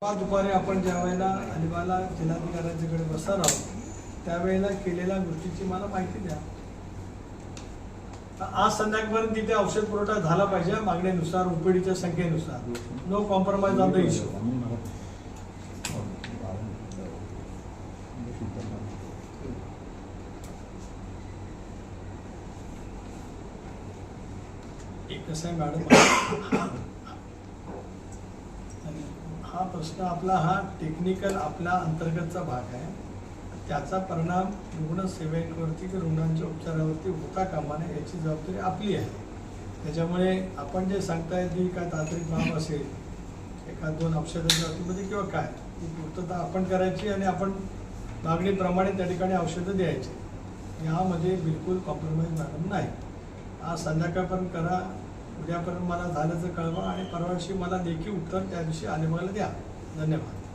दुपारी आपण ज्या वेळेला अलिबागला जिल्हाधिकाऱ्यांच्याकडे बसणार आहोत त्यावेळेला केलेल्या गोष्टीची मला माहिती द्या. आज संध्याकाळपर्यंत तिथे औषध पुरवठा झाला पाहिजे मागणीनुसार, ओपीडीच्या संख्येनुसार. No compromise on the issue. एक कसं आहे मॅडम, हा प्रश्न आपला हा टेक्निकल आपला अंतर्गतचा भाग आहे. त्याचा परिणाम रुग्णसेवेवरती की रुग्णांच्या उपचारावरती होता कामा नये याची जबाबदारी आपली आहे. त्याच्यामुळे आपण जे सांगताय की काय तांत्रिक बाब असेल, एखाद दोन औषधांच्या बाबतीमध्ये किंवा काय, ती पूर्तता आपण करायची आणि आपण मागणीप्रमाणे त्या ठिकाणी औषधं द्यायची. यामध्ये बिलकुल कॉम्प्रोमाइज मॅडम नाही. आज संध्याकाळपर्यंत करा, उद्यापर्यंत मला झाल्याचं कळवा आणि परवा दिवशी मला लेखी उत्तर त्या दिवशी अलिबागला द्या. धन्यवाद.